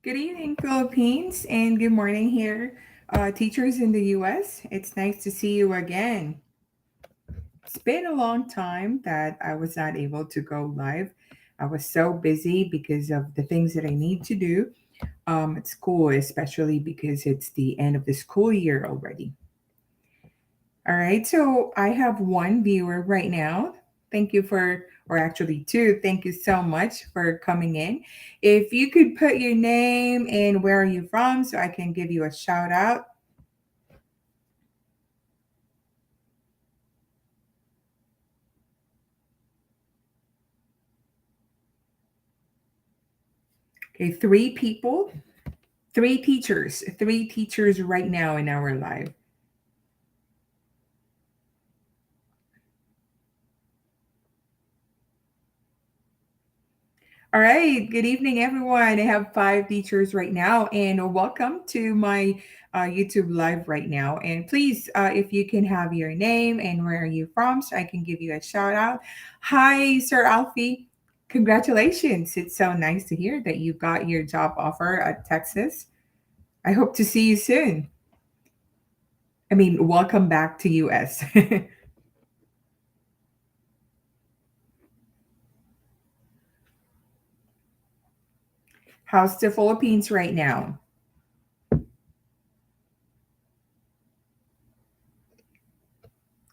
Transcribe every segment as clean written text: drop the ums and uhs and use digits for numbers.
Good evening, Philippines, and good morning here, teachers in the US. It's nice to see you again. It's been a long time that I was not able to go live. I was so busy because of the things that I need to do at school, especially because it's the end of the school year already. All right, so I have one viewer right now. Thank you for, or actually two, thank you so much for coming in. If you could put your name and where are you from so I can give you a shout out. Okay, three people, three teachers right now in our live. All right. Good evening, everyone. I have five teachers right now, and welcome to my YouTube live right now. And please, if you can have your name and where are you from, so I can give you a shout out. Hi, Sir Alfie. Congratulations. It's so nice to hear that you got your job offer at Texas. I hope to see you soon. I mean, welcome back to US. How's the Philippines right now?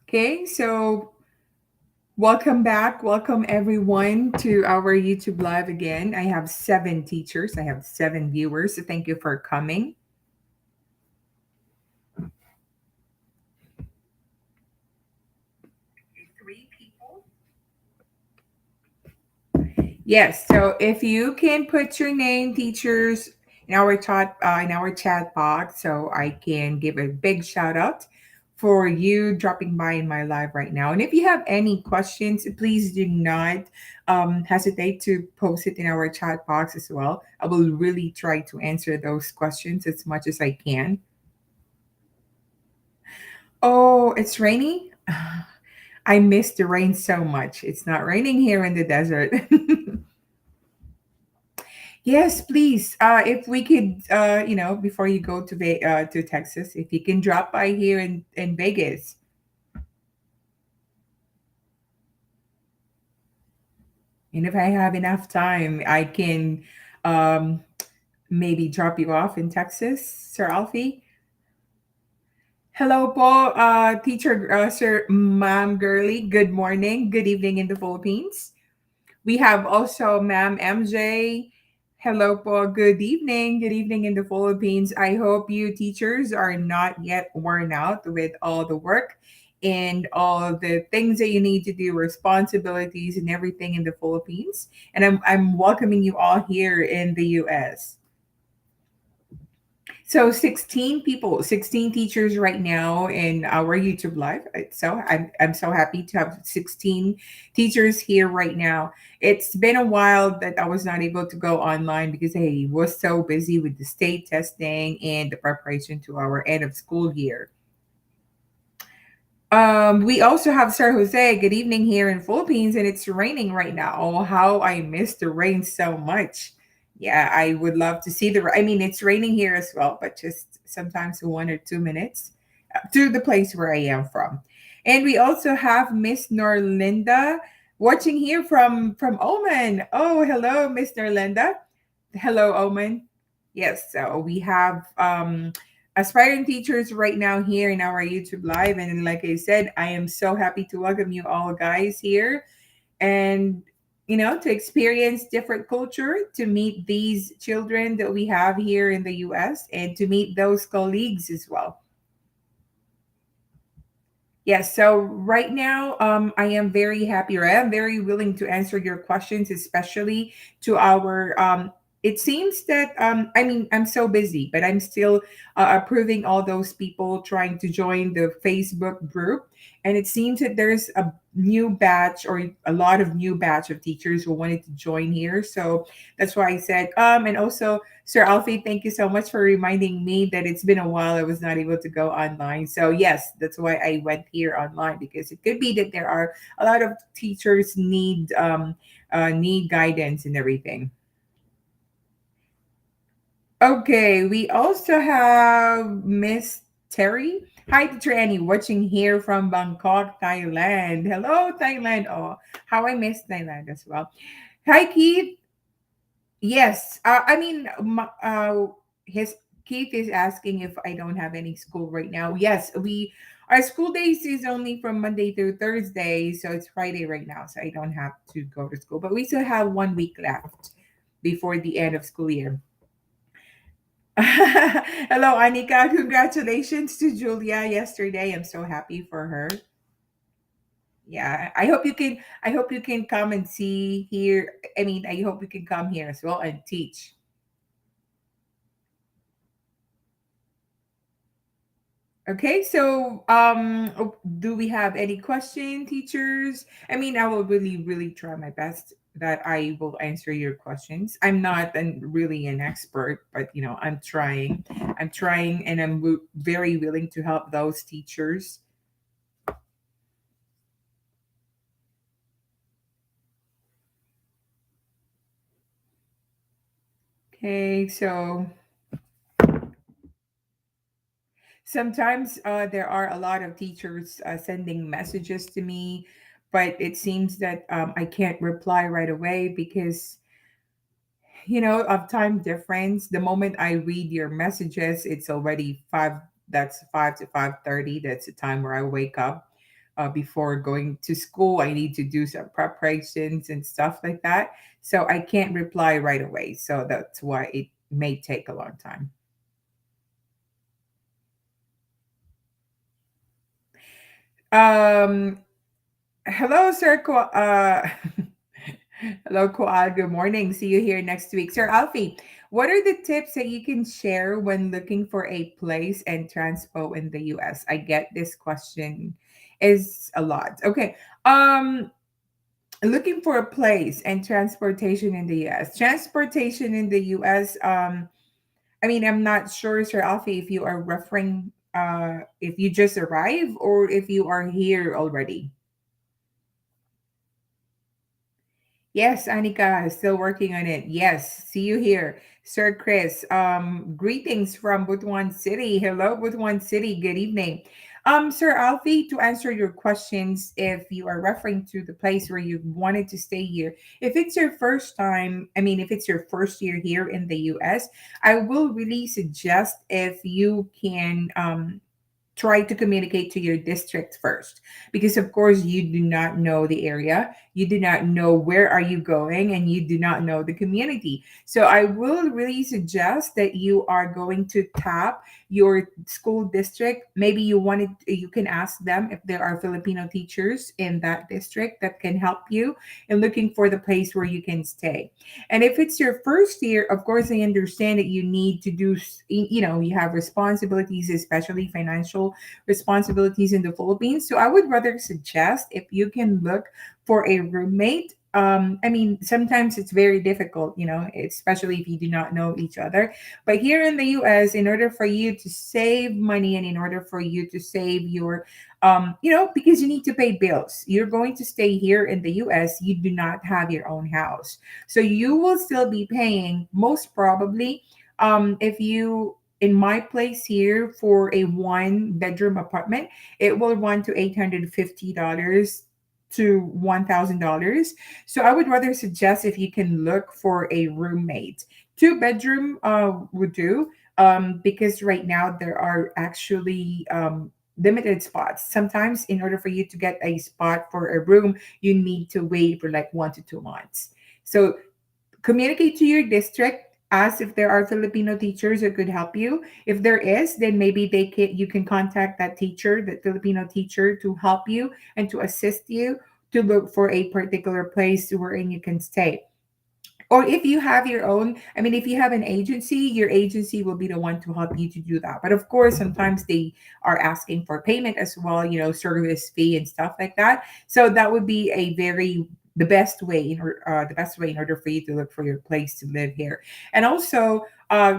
Okay, so welcome back. Welcome everyone to our YouTube live again. I have seven teachers, I have seven viewers. So thank you for coming. Three people. Yes, so if you can put your name, teachers, in our chat box, so I can give a big shout out for you dropping by in my live right now. And if you have any questions, please do not hesitate to post it in our chat box as well. I will really try to answer those questions as much as I can. Oh, it's rainy. I miss the rain so much. It's not raining here in the desert. Yes, please. If we could, before you go to to Texas, if you can drop by here in Vegas, and if I have enough time, I can um, maybe drop you off in Texas, Sir Alfie. Hello po, teacher, Sir Ma'am Girly. Good morning, good evening in the Philippines. We have also Ma'am MJ. Hello po. Good evening. Good evening in the Philippines. I hope you teachers are not yet worn out with all the work and all the things that you need to do, responsibilities and everything in the Philippines. And I'm welcoming you all here in the US. So 16 people, 16 teachers right now in our YouTube live. So I'm so happy to have 16 teachers here right now. It's been a while that I was not able to go online because I was so busy with the state testing and the preparation to our end of school year. We also have Sir Jose. Good evening here in Philippines, and it's raining right now. Oh, how I miss the rain so much. Yeah, I would love to see the. I mean, it's raining here as well, but just sometimes 1 or 2 minutes to the place where I am from. And we also have Miss Norlinda watching here from Oman. Oh, hello, Miss Norlinda. Hello, Oman. Yes, so we have aspiring teachers right now here in our YouTube live. And like I said, I am so happy to welcome you all guys here and to experience different culture, to meet these children that we have here in the US and to meet those colleagues as well. Yes, so right now, I am very happy, or I am very willing to answer your questions, especially to our. It seems that I mean, I'm so busy, but I'm still approving all those people trying to join the Facebook group, and it seems that there's a new batch or a lot of new batch of teachers who wanted to join here. So that's why I said, and also Sir Alfie, thank you so much for reminding me that it's been a while I was not able to go online. So yes, that's why I went here online because it could be that there are a lot of teachers need guidance and everything. Okay, we also have Miss Terry. Hi, Teacher Annie, watching here from Bangkok, Thailand. Hello, Thailand. Oh, how I miss Thailand as well. Hi, Keith. Yes, his Keith is asking if I don't have any school right now. Yes, we our school days is only from Monday through Thursday, so it's Friday right now, so I don't have to go to school. But we still have 1 week left before the end of school year. Hello, Anika. Congratulations to Julia yesterday. I'm so happy for her. Yeah, I hope you can come and see here. I mean, I hope you can come here as well and teach. Okay, so do we have any question, teachers? I mean, I will really, really try my best that I will answer your questions. I'm not really an expert, but I'm trying. I'm trying, and I'm very willing to help those teachers. Okay, so sometimes there are a lot of teachers sending messages to me, but it seems that I can't reply right away because of time difference. The moment I read your messages, it's already 5. That's 5 to 5:30. That's the time where I wake up. Before going to school, I need to do some preparations and stuff like that. So I can't reply right away. So that's why it may take a long time. Um, Hello, sir. Hello, Koal. Good morning. See you here next week. Sir Alfie, what are the tips that you can share when looking for a place and transpo in the US? I get this question is a lot. Okay. Looking for a place and transportation in the US. Transportation in the US, I mean, I'm not sure, Sir Alfie, if you are referring if you just arrived or if you are here already. Yes, Anika is still working on it. Yes, see you here. Sir Chris, greetings from Butuan City. Hello, Butuan City. Good evening. Sir Alfie, to answer your questions, if you are referring to the place where you wanted to stay here, if it's your first time, I mean, if it's your first year here in the US, I will really suggest if you can try to communicate to your district first, because of course you do not know the area, you do not know where are you going, and you do not know the community. So I will really suggest that you are going to tap your school district. Maybe you can ask them if there are Filipino teachers in that district that can help you in looking for the place where you can stay. And if it's your first year, of course I understand that you need to do, you have responsibilities, especially financial responsibilities in the Philippines. So I would rather suggest if you can look for a roommate. I mean, sometimes it's very difficult, especially if you do not know each other. But here in the US, in order for you to save money and in order for you to save your, because you need to pay bills, you're going to stay here in the US, you do not have your own house. So you will still be paying, most probably, if you in my place here for a 1 bedroom apartment, it will run to $850 to $1,000. So I would rather suggest if you can look for a roommate. 2 bedroom would do, because right now there are actually limited spots. Sometimes in order for you to get a spot for a room, you need to wait for like 1 to 2 months. So communicate to your district, ask if there are Filipino teachers that could help you. If there is, then maybe you can contact that teacher, that Filipino teacher, to help you and to assist you to look for a particular place wherein you can stay. Or if you have your own, I mean, if you have an agency, your agency will be the one to help you to do that. But of course, sometimes they are asking for payment as well, service fee and stuff like that. So that would be the best way in order for you to look for your place to live here. And also,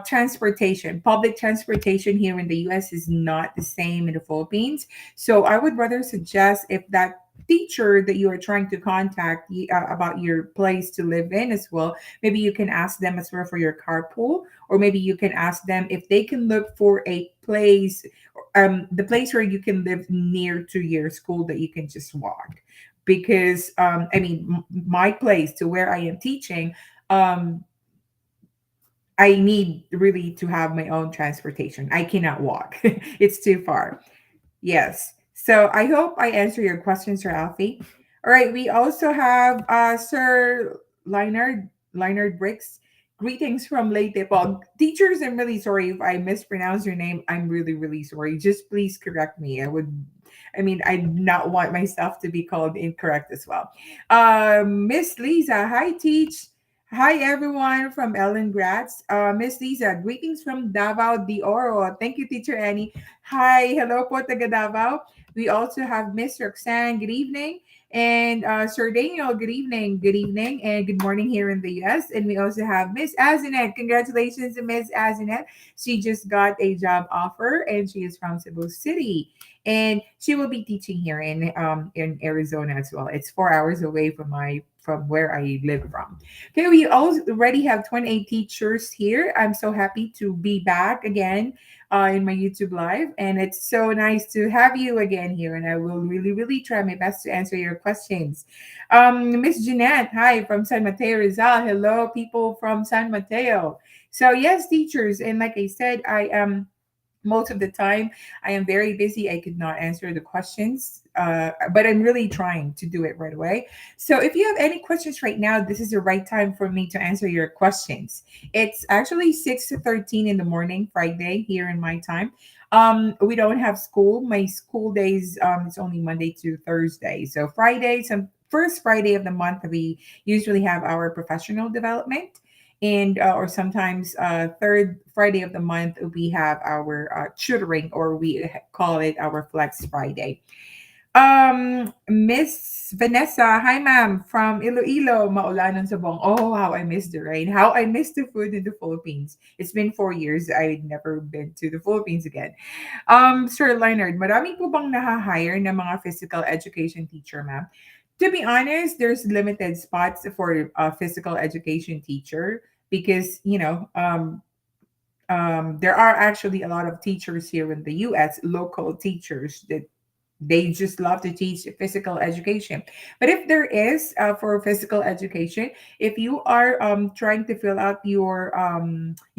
transportation, public transportation here in the US is not the same in the Philippines. So I would rather suggest if that teacher that you are trying to contact about your place to live in as well, maybe you can ask them as well for your carpool, or maybe you can ask them if they can look for a place, the place where you can live near to your school that you can just walk. Because I mean, my place to where I am teaching, um, I need really to have my own transportation. I cannot walk. It's too far. Yes. So I hope I answer your question, Sir Alfie. All right. We also have Sir Leonard Bricks. Greetings from Leyte po. Teachers, I'm really sorry if I mispronounce your name. I'm really, really sorry. Just please correct me. I mean, I do not want myself to be called incorrect as well. Miss Lisa, hi, teach. Hi, everyone from Ellen Gratz. Miss Lisa, greetings from Davao de Oro. Thank you, Teacher Annie. Hi, hello po, taga Davao. We also have Miss Roxanne, good evening. And Sir Daniel, good evening. Good evening and good morning here in the US. And we also have Miss Azinet. Congratulations to Miss Azinet. She just got a job offer and she is from Cebu City. And she will be teaching here in Arizona as well. It's 4 hours away from where I live from. Okay, we already have 28 teachers here. I'm so happy to be back again in my YouTube live, and it's so nice to have you again here. And I will really, really try my best to answer your questions. Miss Jeanette, hi from San Mateo Rizal. Hello, people from San Mateo. So yes, teachers, and like I said, I am most of the time I am very busy. I could not answer the questions, but I'm really trying to do it right away. So if you have any questions right now, this is the right time for me to answer your questions. It's actually 6:13 in the morning, Friday here in my time. We don't have school. My school days, it's only Monday to Thursday. So Friday, some first Friday of the month, we usually have our professional development, and or sometimes third Friday of the month we have our tutoring, or we call it our Flex Friday. Miss Vanessa, hi ma'am, from Iloilo, Maulanon Sabong. Oh, how I miss the rain. How I miss the food in the Philippines. It's been 4 years. I've never been to the Philippines again. Sir Leonard, marami po bang naha-hire na mga physical education teacher, ma'am? To be honest, there's limited spots for a physical education teacher because, there are actually a lot of teachers here in the US, local teachers that they just love to teach physical education. But if there is for physical education, if you are trying to fill out your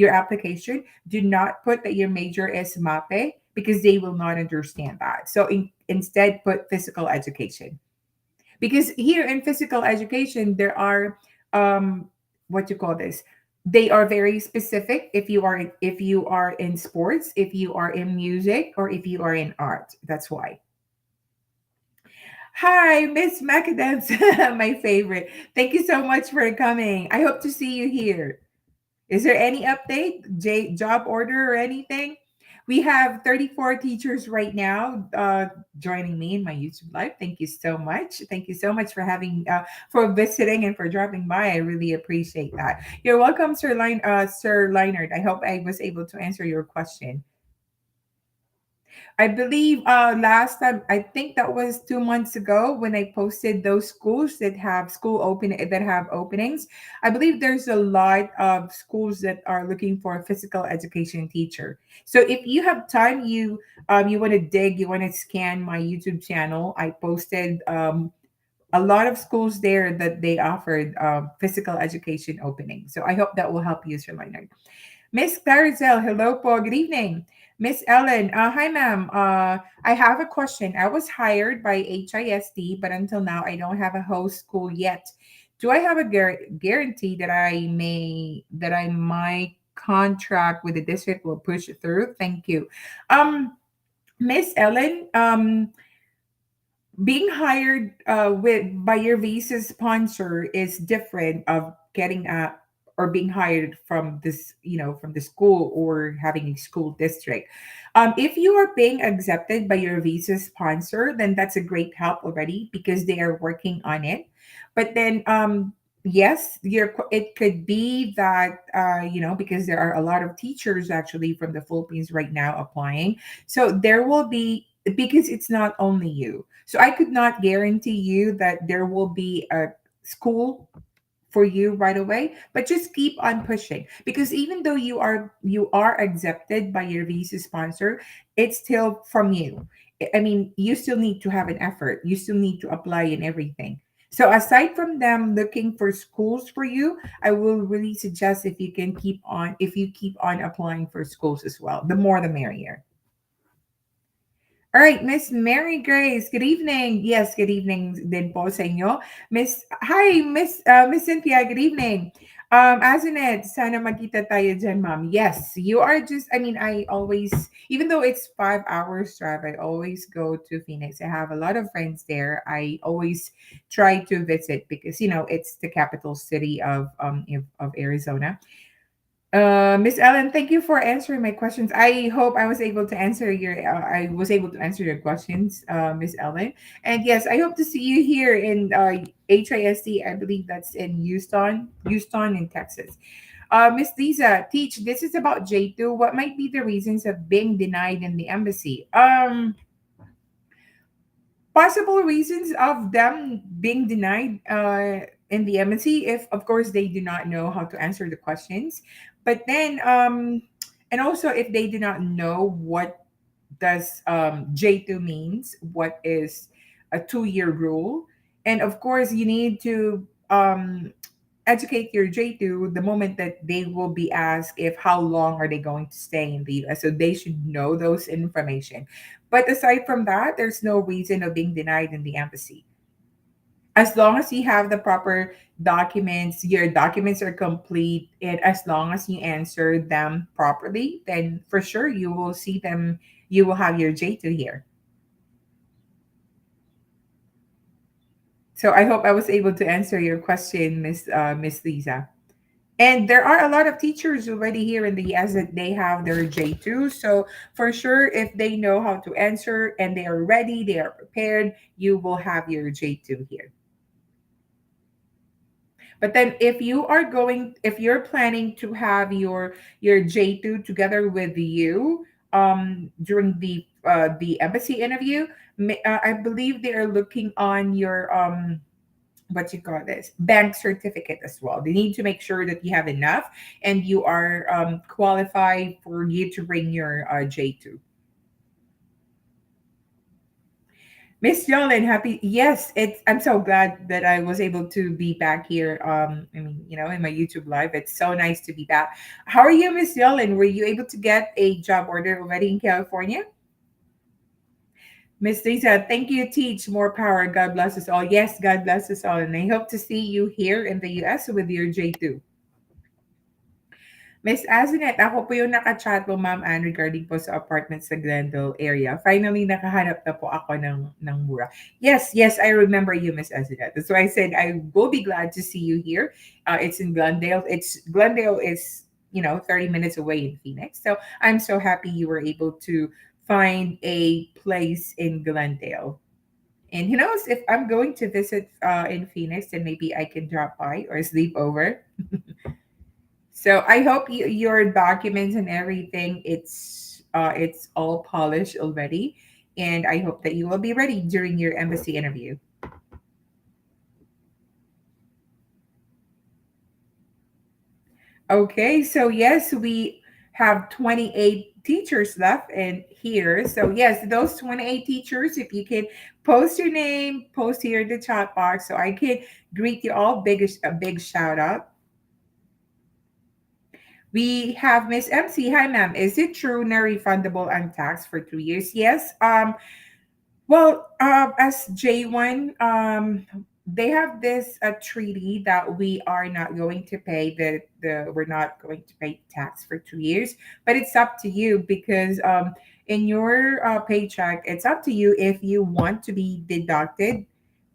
application, do not put that your major is MAPE because they will not understand that. So instead, put physical education, because here in physical education there are what you call this, they are very specific. If you are in sports, if you are in music, or if you are in art, that's why. Hi, Miss Macadams, my favorite. Thank you so much for coming. I hope to see you here. Is there any update, job order or anything? We have 34 teachers right now joining me in my YouTube live. Thank you so much. Thank you so much for for visiting and for dropping by. I really appreciate that. You're welcome, Sir Leinert. I hope I was able to answer your question. I believe last time, I think that was 2 months ago when I posted those schools that have openings. I believe there's a lot of schools that are looking for a physical education teacher. So if you have time, you want to you want to scan my YouTube channel. I posted a lot of schools there that they offered physical education opening. So I hope that will help you, Sir Leonard. Miss Clarizel, hello po. Good evening. Miss Ellen, hi ma'am. I have a question. I was hired by HISD, but until now I don't have a host school yet. Do I have a guarantee that my contract with the district will push through? Thank you. Miss Ellen, being hired with by your visa sponsor is different of getting a or being hired from from the school or having a school district. If you are being accepted by your visa sponsor, then that's a great help already because they are working on it. But then yes, it could be that because there are a lot of teachers actually from the Philippines right now applying, so there will be because it's not only you. So I could not guarantee you that there will be a school for you right away, but just keep on pushing, because even though you are accepted by your visa sponsor, it's still from you. I mean, you still need to have an effort, you still need to apply and everything. So aside from them looking for schools for you, I will really suggest, if you keep on applying for schools as well, the more the merrier. All right, Miss Mary Grace, good evening. Yes, good evening din po sa inyo. Miss Cynthia, good evening. Azunet, sana magkita tayo dyan, ma'am. Yes, you are just, I mean, I always, even though it's 5 hours drive, I always go to Phoenix. I have a lot of friends there. I always try to visit because, it's the capital city of Arizona. Miss Ellen, thank you for answering my questions. I hope I was able to answer your questions, Miss Ellen. And yes, I hope to see you here in HISD. I believe that's in Houston in Texas. Miss Lisa, teach. This is about J2. What might be the reasons of being denied in the embassy? Possible reasons of them being denied in the embassy, if of course they do not know how to answer the questions, but then and also if they do not know what does J2 means, what is a 2-year rule. And of course you need to educate your J2 the moment that they will be asked if how long are they going to stay in the US. So they should know those information. But aside from that, there's no reason of being denied in the embassy. As long as you have the proper documents, your documents are complete, and as long as you answer them properly, then for sure you will see them, you will have your J2 here. So I hope I was able to answer your question, Miss Lisa. And there are a lot of teachers already here in the US that they have their J2. So for sure, if they know how to answer and they are ready, they are prepared, you will have your J2 here. But then if you're planning to have your J2 together with you during the embassy interview, I believe they are looking on your what you call this bank certificate as well. They need to make sure that you have enough and you are qualified for you to bring your J2. Miss Jolyn, happy. Yes, I'm so glad that I was able to be back here. I mean, in my YouTube live. It's so nice to be back. How are you, Miss Jolyn? Were you able to get a job order already in California? Miss Lisa, thank you. Teach more power. God bless us all. Yes, God bless us all, and I hope to see you here in the US with your J2. Miss Azinet, ako po yung naka-chat po, Ma'am Anne, regarding po sa apartment sa Glendale area. Finally, nakahanap na po ako ng mura. Yes, yes, I remember you, Miss Azinet. That's why I said I will be glad to see you here. It's in Glendale. Glendale is 30 minutes away in Phoenix. So I'm so happy you were able to find a place in Glendale. And who knows, if I'm going to visit in Phoenix, then maybe I can drop by or sleep over. So I hope your documents and everything it's all polished already, and I hope that you will be ready during your embassy interview. Okay, so yes, we have 28 teachers left in here. So yes, those 28 teachers, if you can post your name, post here in the chat box so I can greet you all. A big shout out. We have Miss MC. Hi, ma'am. Is it true na refundable ang tax for 2 years? Yes. Well, as J1, they have this treaty that we are not going to pay we're not going to pay tax for 2 years, but it's up to you because in your paycheck, it's up to you if you want to be deducted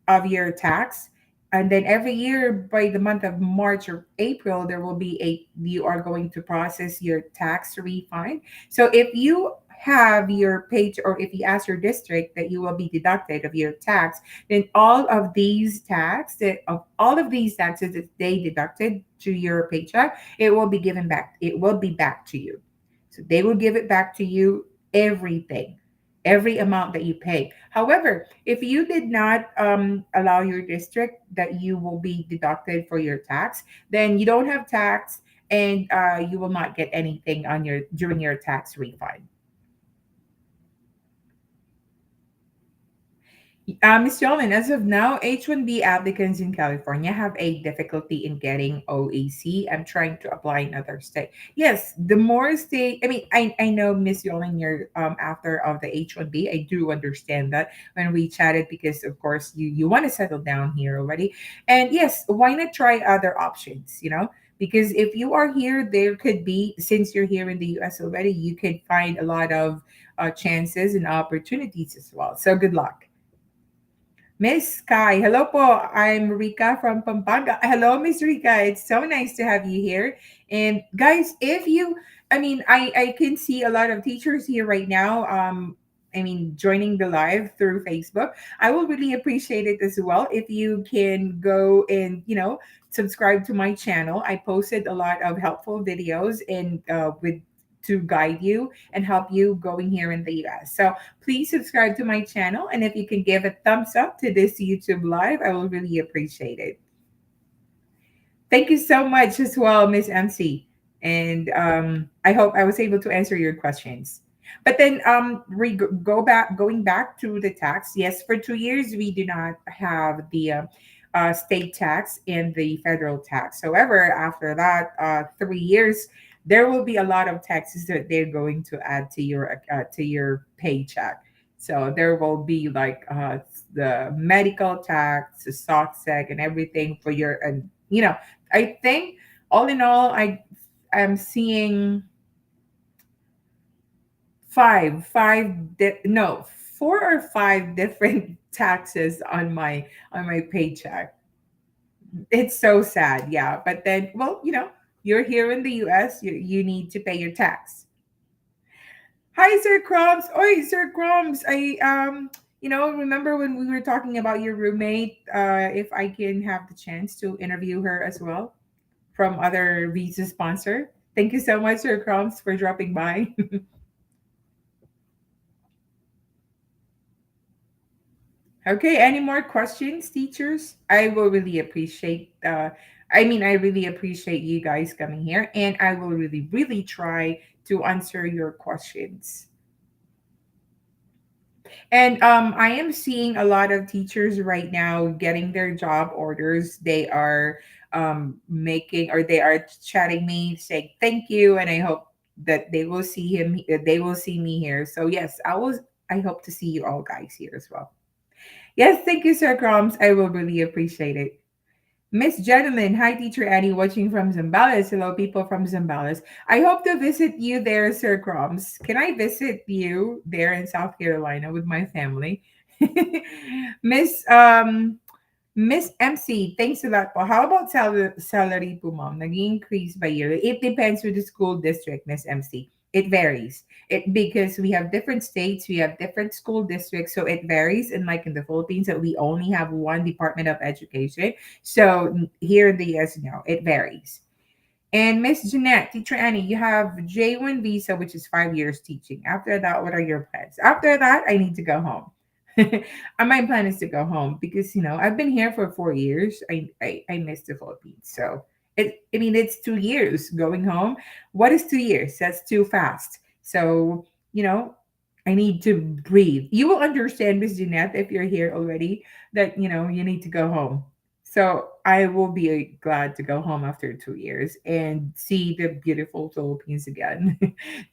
of your tax. And then every year by the month of March or April, there will be you are going to process your tax refund. So if you have your page, or if you ask your district that you will be deducted of your tax, then all of these taxes that they deducted to your paycheck, it will be given back. It will be back to you. So they will give it back to you, everything. every amount that you pay. However, if you did not allow your district that you will be deducted for your tax, then you don't have tax, and you will not get anything on your during your tax refund. Ms. Jolin, as of now, H-1B applicants in California have a difficulty in getting OAC. I'm trying to apply in other state. Yes, the more state, I mean, I know, Miss Jolin, you're after of the H-1B. I do understand that when we chatted, because of course you want to settle down here already. And yes, why not try other options, you know? Because if you are here, there could be, since you're here in the US already, you could find a lot of chances and opportunities as well. So good luck. Miss Kai, hello po. I'm Rika from Pampanga. Hello, Miss Rika. It's so nice to have you here. And guys, if you, I mean, I can see a lot of teachers here right now. I mean, joining the live through Facebook. I will really appreciate it as well if you can go and subscribe to my channel. I posted a lot of helpful videos and with to guide you and help you going here in the US. So please subscribe to my channel. And if you can give a thumbs up to this YouTube live, I will really appreciate it. Thank you so much as well, Miss MC. And I hope I was able to answer your questions. But then going back to the tax. Yes, for 2 years we do not have the state tax and the federal tax. However, after that 3 years, there will be a lot of taxes that they're going to add to your paycheck. So there will be like the medical tax, the stock seg, and everything for your and I think all in all, I am seeing no, 4 or 5 different taxes on my paycheck. It's so sad, yeah. But then, well, you're here in the U.S. You need to pay your tax. Hi, Sir Crumbs. Oi, Sir Crumbs. Remember when we were talking about your roommate? If I can have the chance to interview her as well from other visa sponsor. Thank you so much, Sir Crumbs, for dropping by. Okay, any more questions, teachers? I will really appreciate. I really appreciate you guys coming here, and I will really, really try to answer your questions. And I am seeing a lot of teachers right now getting their job orders. They are making, or they are chatting me saying thank you, and I hope that they will see me here. So yes, I hope to see you all guys here as well. Yes, thank you, Sir Crumbs. I will really appreciate it. Miss Gentleman, hi, Teacher Annie, watching from Zambales. Hello, people from Zambales. I hope to visit you there, Sir Crumbs. Can I visit you there in South Carolina with my family? Miss Miss MC, thanks a lot po. How about salary po, ma'am? Nag-increase by year? It depends with the school district, Miss MC. It varies. It because we have different states, we have different school districts, so it varies. And like in the Philippines, that we only have one Department of Education. So here in the US, no, it varies. And Miss Jeanette, Teacher Annie, you have J1 visa, which is 5 years teaching. After that, what are your plans? After that, I need to go home. And my plan is to go home because I've been here for 4 years. I miss the Philippines. So it's 2 years going home. What is 2 years? That's too fast. So I need to breathe. You will understand, Miss Jeanette, if you're here already, that you need to go home. So I will be glad to go home after 2 years and see the beautiful Philippines again.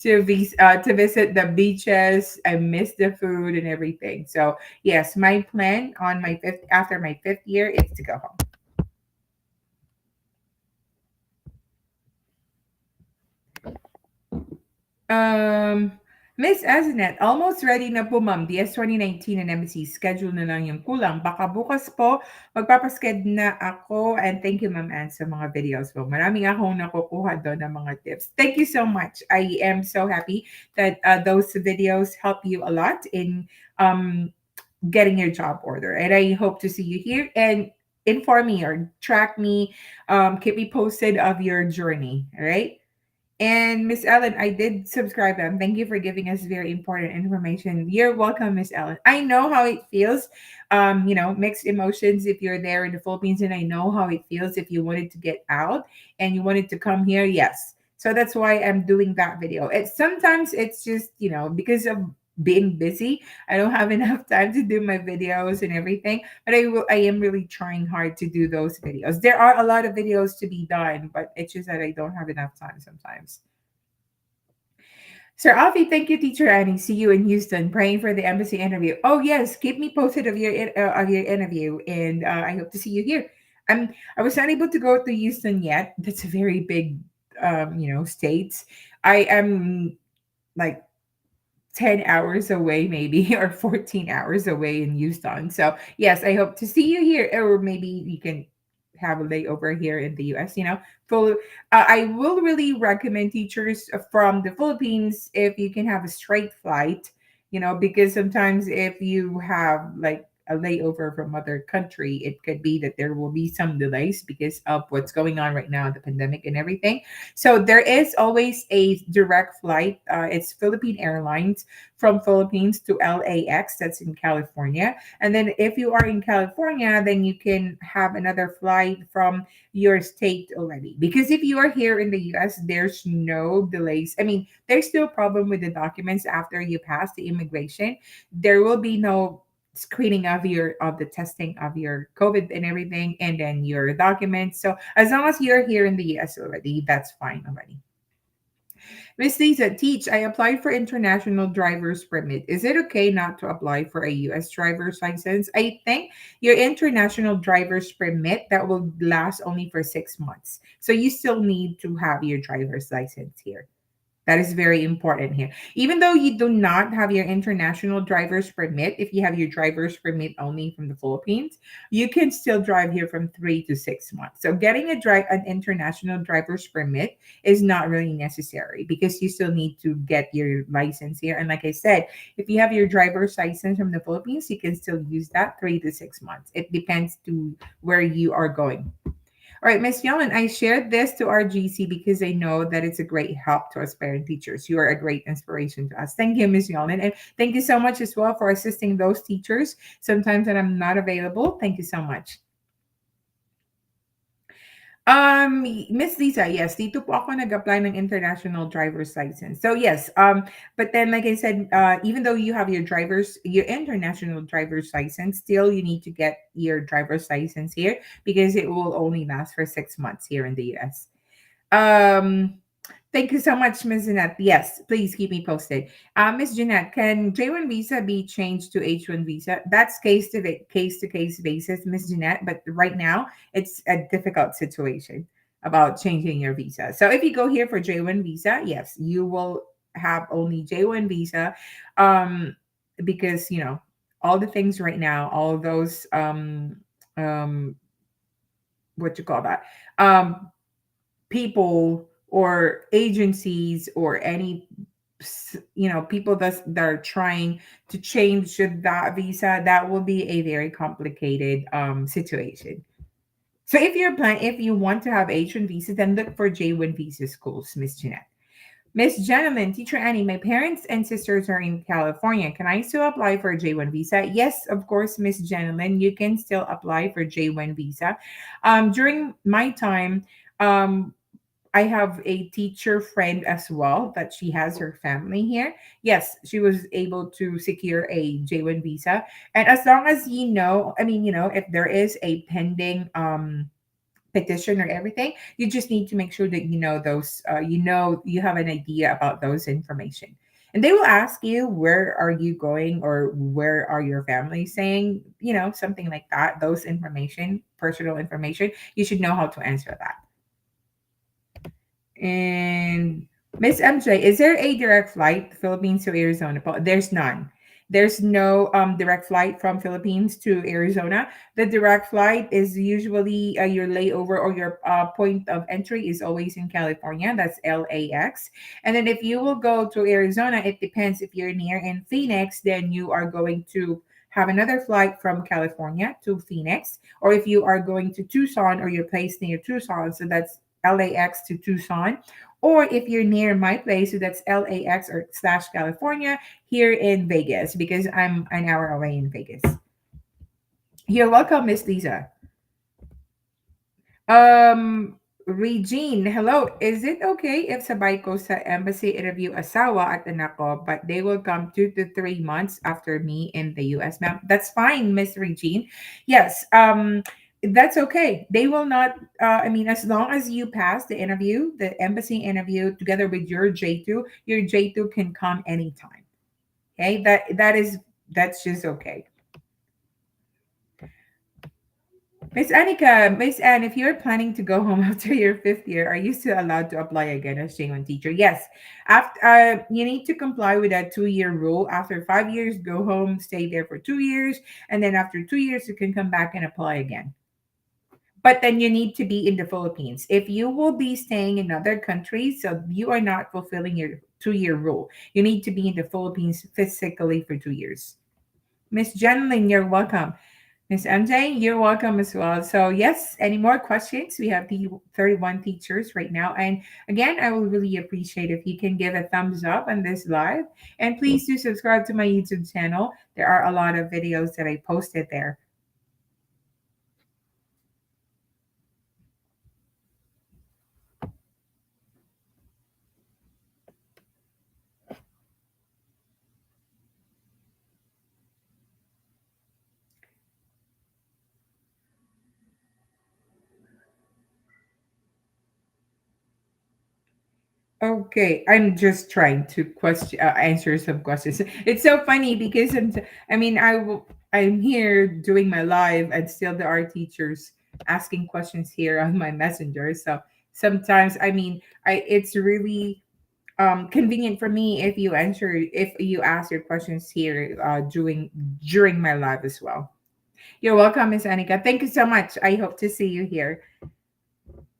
To visit the beaches. I miss the food and everything. So yes, my plan on my fifth after my 5th year is to go home. Um, Miss Azinet, almost ready na po ma'am. DS 2019 and MSC. Schedule na lang yung kulang. Baka bukas po, magpapasked na ako. And thank you ma'am Ann sa mga videos po. Maraming akong nakukuha doon ng mga tips. Thank you so much. I am so happy that those videos help you a lot in getting your job order. And I hope to see you here and inform me or track me, keep me posted of your journey. All right. And Miss Ellen, I did subscribe them. Thank you for giving us very important information. You're welcome, Miss Ellen. I know how it feels. Mixed emotions if you're there in the Philippines, and I know how it feels if you wanted to get out and you wanted to come here. Yes. So that's why I'm doing that video. It's just, because of being busy, I don't have enough time to do my videos and everything. But I am really trying hard to do those videos. There are a lot of videos to be done, but it's just that I don't have enough time sometimes. Sir Alfie, thank you, Teacher Annie. See you in Houston. Praying for the embassy interview. Oh yes, keep me posted of your interview, and I hope to see you here. I was not able to go to Houston yet. That's a very big, states. I am like 10 hours away maybe or 14 hours away in Houston. So yes, I hope to see you here, or maybe you can have a layover here in the US, full I will really recommend teachers from the Philippines if you can have a straight flight, because sometimes if you have like a layover from other country, it could be that there will be some delays because of what's going on right now, the pandemic and everything. So there is always a direct flight. It's Philippine Airlines from Philippines to LAX. That's in California. And then if you are in California, then you can have another flight from your state already. Because if you are here in the US, there's no delays. I mean, there's no problem with the documents after you pass the immigration. There will be no screening of the testing of your COVID and everything, and then your documents. So as long as you're here in the US already, that's fine already. Miss Lisa, teach. I applied for international driver's permit. Is it okay not to apply for a US driver's license? I think your international driver's permit that will last only for 6 months. So you still need to have your driver's license here. That is very important here. Even though you do not have your international driver's permit, if you have your driver's permit only from the Philippines, you can still drive here from 3 to 6 months. So getting an international driver's permit is not really necessary because you still need to get your license here. And like I said, if you have your driver's license from the Philippines, you can still use that 3 to 6 months. It depends to where you are going. All right, Miss Yellen, I shared this to our GC because I know that it's a great help to aspiring teachers. You are a great inspiration to us. Thank you, Miss Yellen. And thank you so much as well for assisting those teachers sometimes when I'm not available. Thank you so much. Miss Lisa, yes, dito po ako nag-apply ng international driver's license. So yes, but then like I said, even though you have your international driver's license, still you need to get your driver's license here because it will only last for 6 months here in the US. Um, Thank you so much, Ms. Jeanette. Yes, please keep me posted. Ms. Jeanette, can J1 visa be changed to H1 visa? That's case to case basis, Ms. Jeanette. But right now, it's a difficult situation about changing your visa. So if you go here for J1 visa, yes, you will have only J1 visa, um, because all the things right now, all those um, what you call that people or agencies or any people that are trying to change that visa, that will be a very complicated situation. So if you want to have H1 visa, then look for J1 visa schools, Miss Jeanette. Miss Gentleman, Teacher Annie, my parents and sisters are in California. Can I still apply for a J1 visa? Yes, of course, Miss Gentleman, you can still apply for J1 visa. During my time, um, I have a teacher friend as well that she has her family here. Yes, she was able to secure a J1 visa. And as long as if there is a pending petition or everything, you just need to make sure that you have an idea about those information. And they will ask you, where are you going, or where are your family saying, something like that. Those information, personal information, you should know how to answer that. And Miss MJ, is there a direct flight Philippines to Arizona? There's none. There's no direct flight from Philippines to Arizona. The direct flight is usually your layover or your point of entry is always in California. That's LAX. And then if you will go to Arizona, it depends. If you're near in Phoenix, then you are going to have another flight from California to Phoenix. Or if you are going to Tucson or you're placed near Tucson, so that's LAX to Tucson, Or if you're near my place, so that's LAX or slash California here in Vegas, because I'm an hour away in Vegas. You're welcome, Miss Lisa. Um, Regine, hello. Is it okay if sabay ko sa embassy interview asawa at anak ko, but they will come 2 to 3 months after me in the US, ma'am? That's fine, Miss Regine. Yes, that's okay. They will not, I mean, as long as you pass the interview, the embassy interview, together with your J2 can come anytime. Okay, that's just okay. Miss Annika, Miss Anne, if you're planning to go home after your fifth year, are you still allowed to apply again as J1 teacher? Yes. After you need to comply with that 2 year rule. After 5 years, go home, stay there for 2 years, and then after 2 years, you can come back and apply again. But then you need to be in the Philippines. If you will be staying in other countries, so you are not fulfilling your 2 year rule. You need to be in the Philippines physically for 2 years. Miss Jenlin, you're welcome. Miss MJ, you're welcome as well. So, yes, any more questions? We have the 31 teachers right now. And again, I will really appreciate if you can give a thumbs up on this live. And please do subscribe to my YouTube channel. There are a lot of videos that I posted there. Okay, I'm just trying to answer some questions. It's so funny because I mean, I'm here doing my live, and still there are teachers asking questions here on my messenger. So sometimes, I mean, I it's really convenient for me if you ask your questions here during my live as well. You're welcome, Miss Anika. Thank you so much. I hope to see you here.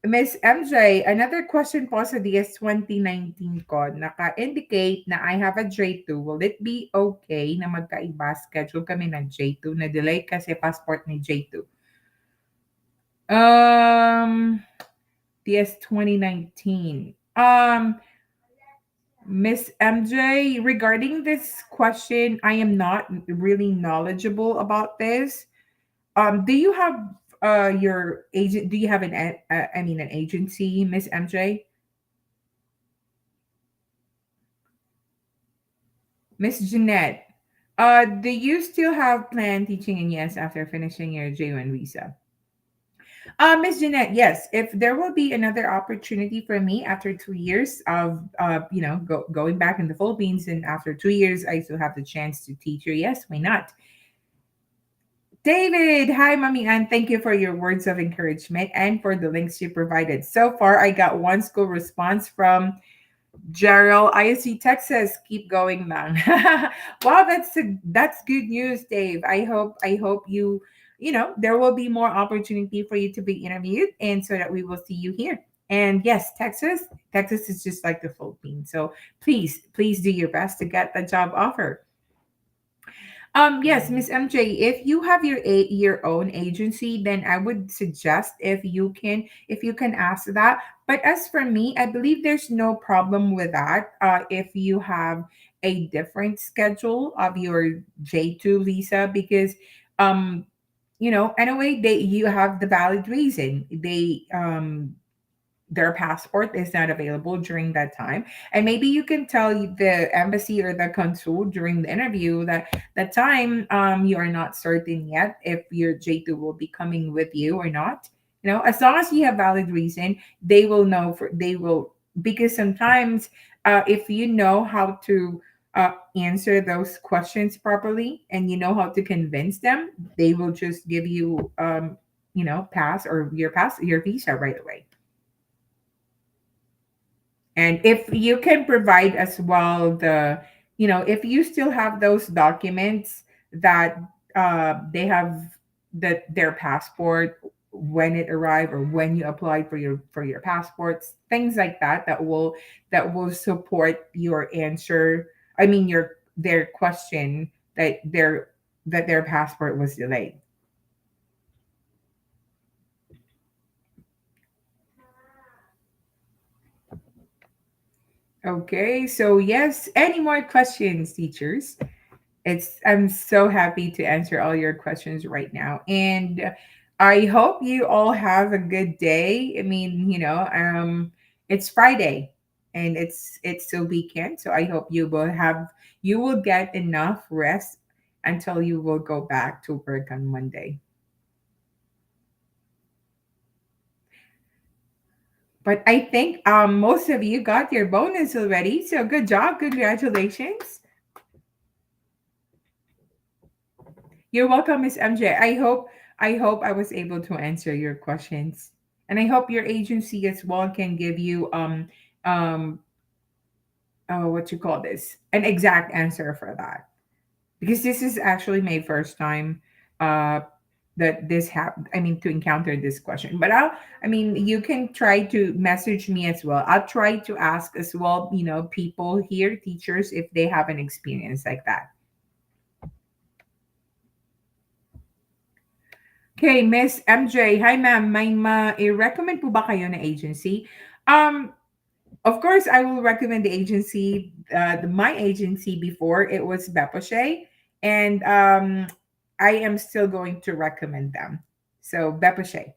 Miss MJ, another question po sa DS 2019 ko, naka-indicate na I have a J2. Will it be okay na magkaiba schedule kami ng J2 na delay kasi passport ni J2? Um, DS 2019. Miss MJ, regarding this question, I am not really knowledgeable about this. Do you have your agent? Do you have I mean, an agency, Miss MJ? Miss Jeanette, do you still have planned teaching in yes after finishing your J1 visa? Miss Jeanette, yes. If there will be another opportunity for me after 2 years of, going back in the Philippines, and after 2 years, I still have the chance to teach you. Yes, why not? David, hi, Mommy Ann. Thank you for your words of encouragement and for the links you provided. So far, I got one school response from Gerald, ISC Texas. Keep going, man. Wow, that's good news, Dave. I hope there will be more opportunity for you to be interviewed, and so that we will see you here. And yes, Texas is just like the Philippines. So please do your best to get the job offer. Yes, Miss MJ, if you have your own agency, then I would suggest if you can ask that. But as for me, I believe there's no problem with that. If you have a different schedule of your J2 visa, because anyway, they you have the valid reason. Their passport is not available during that time, and maybe you can tell the embassy or the consul during the interview that that time you are not certain yet if your J2 will be coming with you or not. As long as you have valid reason, they will, because sometimes if you know how to answer those questions properly, and you know how to convince them, they will just give you pass, or your visa right away. And if you can provide as well if you still have those documents that they have, that their passport, when it arrived or when you applied for your passports, things like that, that will support your answer. I mean, their question that their passport was delayed. Okay, so yes, any more questions, teachers? It's I'm so happy to answer all your questions right now. And I hope you all have a good day. I mean, it's Friday and it's a weekend, so I hope you will get enough rest until you will go back to work on Monday. But I think most of you got your bonus already. So good job. Congratulations. You're welcome, Miss MJ. I hope I was able to answer your questions. And I hope your agency as well can give you um what you call this? An exact answer for that. Because this is actually my first time uh that this happened. I mean, to encounter this question. But I mean, you can try to message me as well. I'll try to ask as well, people here, teachers, if they have an experience like that. Okay, Miss MJ. Hi, ma'am. May ma-recommend po ba kayo na agency? Um, of course, I will recommend the agency. My agency before it was Beposhe, and I am still going to recommend them. So Beposhe.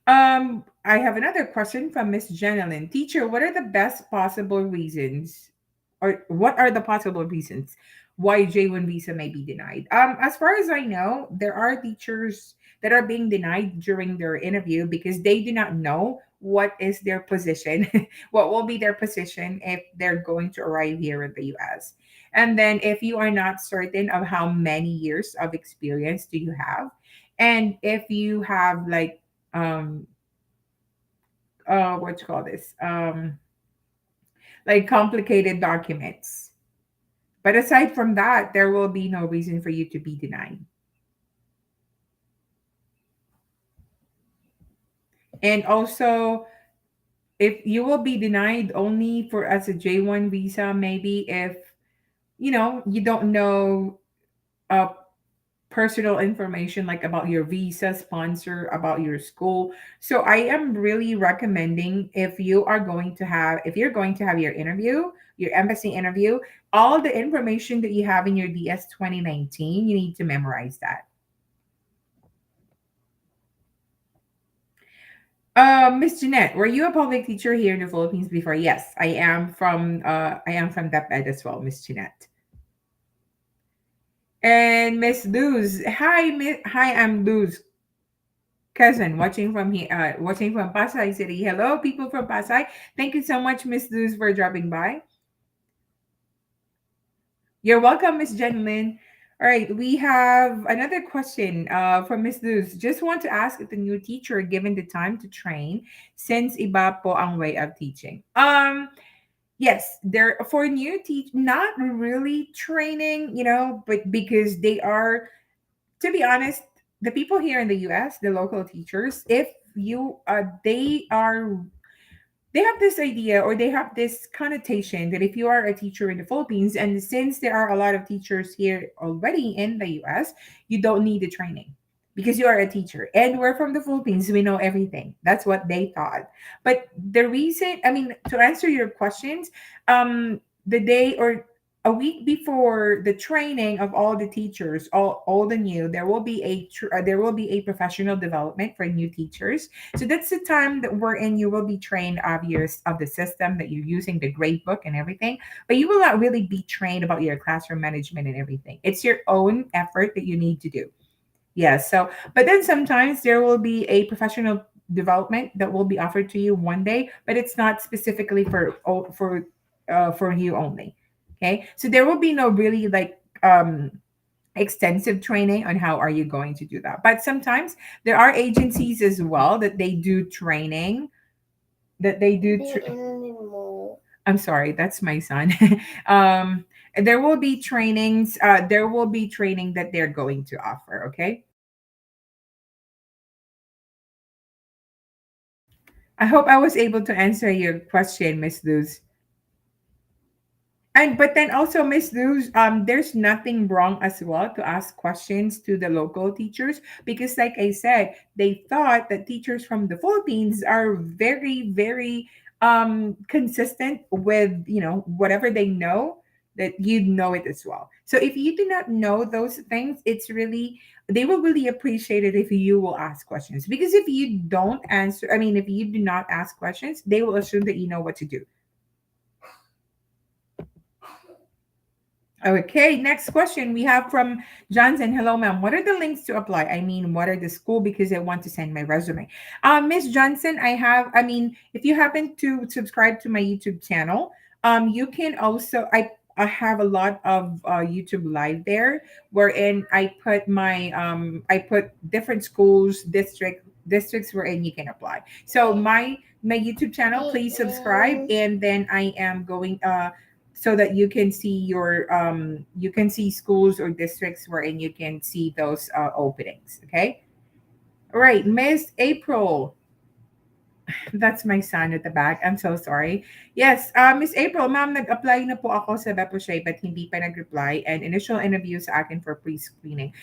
I have another question from Miss Jenilyn. Teacher, what are the best possible reasons, or what are the possible reasons why J1 visa may be denied? As far as I know, there are teachers that are being denied during their interview because they do not know what is their position, what will be their position if they're going to arrive here in the US. And then if you are not certain of how many years of experience do you have, and if you have like um what you call this like complicated documents, but aside from that there will be no reason for you to be denied. And also, if you will be denied only for as a J1 visa, maybe if you don't know uh personal information like about your visa sponsor, about your school. So I am really recommending, if you're going to have your interview, your embassy interview, all the information that you have in your DS 2019, you need to memorize that. Miss Jeanette, were you a public teacher here in the Philippines before? Yes, I am from DepEd as well, Miss Jeanette. And Miss Luz, hi, I'm Luz, cousin, watching from Pasay City. Hello, people from Pasay. Thank you so much, Miss Luz, for dropping by. You're welcome, Miss Jenlyn. All right, we have another question from Miss Luz. Just want to ask if the new teacher given the time to train since iba po ang way of teaching. Yes, they're for new teach, not really training, but because they are, to be honest, the people here in the US, the local teachers, if you they have this idea, or they have this connotation that if you are a teacher in the Philippines, and since there are a lot of teachers here already in the US, you don't need the training because you are a teacher and we're from the Philippines, we know everything. That's what they thought. But the reason, I mean, to answer your questions, the day or a week before the training of all the teachers, all the new, there will be a professional development for new teachers. So that's the time that we're in. You will be trained of the system that you're using, the grade book and everything, but you will not really be trained about your classroom management and everything. It's your own effort that you need to do. Yes. So, but then sometimes there will be a professional development that will be offered to you one day, but it's not specifically for you only. Okay. So there will be no really like extensive training on how are you going to do that. But sometimes there are agencies as well that they do training that they do. I'm sorry, that's my son. um, there will be trainings. There will be training that they're going to offer. Okay. I hope I was able to answer your question, Miss Luz. And but then also, Miss Luz, there's nothing wrong as well to ask questions to the local teachers because, like I said, they thought that teachers from the Philippines are very, very consistent with whatever they know, that you know it as well. So if you do not know those things, it's really, they will really appreciate it if you will ask questions, because if you don't answer, I mean, if you do not ask questions, they will assume that you know what to do. Okay, next question we have from Johnson. Hello, ma'am. What are the links to apply? I mean, what are the school, because I want to send my resume. Miss Johnson, I mean, if you happen to subscribe to my YouTube channel, you can also, I have a lot of YouTube live there, wherein I put different schools, districts wherein you can apply. So my YouTube channel, please subscribe, and then I am going so that you can see you can see schools or districts wherein you can see those openings. Okay, all right, Miss April. That's my son at the back. I'm so sorry. Yes, Miss April, ma'am, nag-apply na po ako sa Bepushay but hindi pa nag-reply, and initial interview sa akin for pre-screening.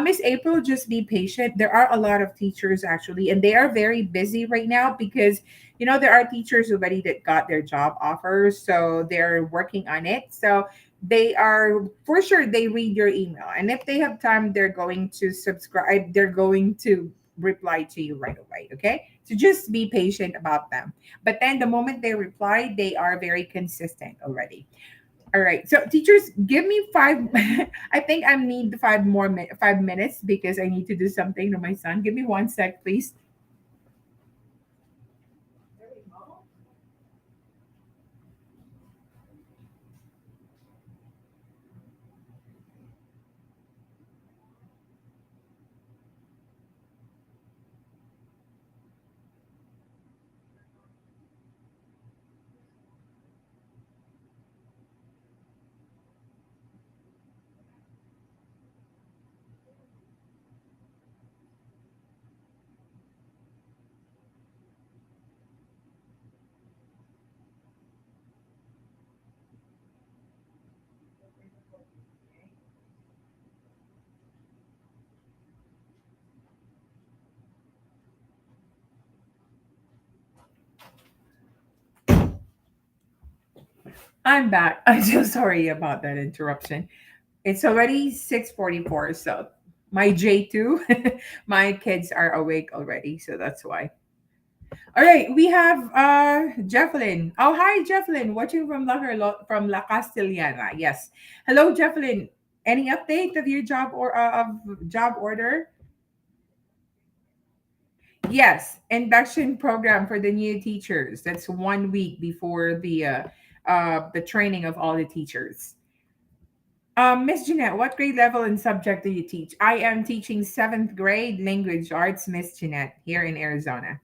Miss April, just be patient. There are a lot of teachers actually, and they are very busy right now because there are teachers already that got their job offers, so they're working on it. So they are, for sure, they read your email, and if they have time, they're going to subscribe. They're going to reply to you right away. Okay, so just be patient about them. But then the moment they reply, they are very consistent already. All right, so teachers, give me five. I think I need 5 minutes because I need to do something to my son. Give me 1 sec, please. I'm back. I'm so sorry about that interruption. It's already 6:44, so my J2, my kids are awake already, so that's why. All right, we have Jefflin. Oh, hi Jefflin, watching from from La Castellana. Yes. Hello Jefflin. Any update of your job or of job order? Yes, induction program for the new teachers. That's 1 week before the training of all the teachers. Miss Jeanette, what grade level and subject do you teach? I am teaching seventh grade language arts, Miss Jeanette, here in Arizona.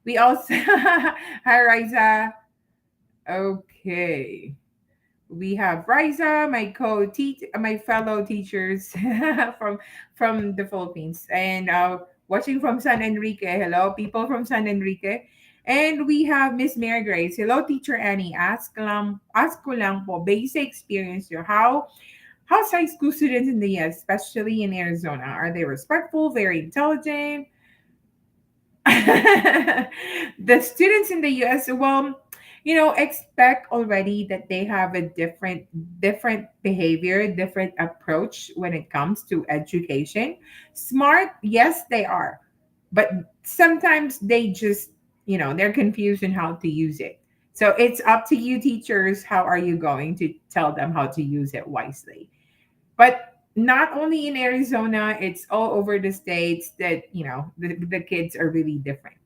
We also hi Riza. Okay. We have Riza, my fellow teachers from the Philippines, and watching from San Enrique. Hello, people from San Enrique. And we have Miss Mary Grace. Hello, Teacher Annie. Ask ko lang po, basic experience nyo. How's high school students in the US, especially in Arizona? Are they respectful, very intelligent? The students in the US, well, expect already that they have a different behavior, different approach when it comes to education. Smart, yes, they are, but sometimes they just, they're confused in how to use it. So it's up to you, teachers. How are you going to tell them how to use it wisely? But not only in Arizona, it's all over the states that, the kids are really different.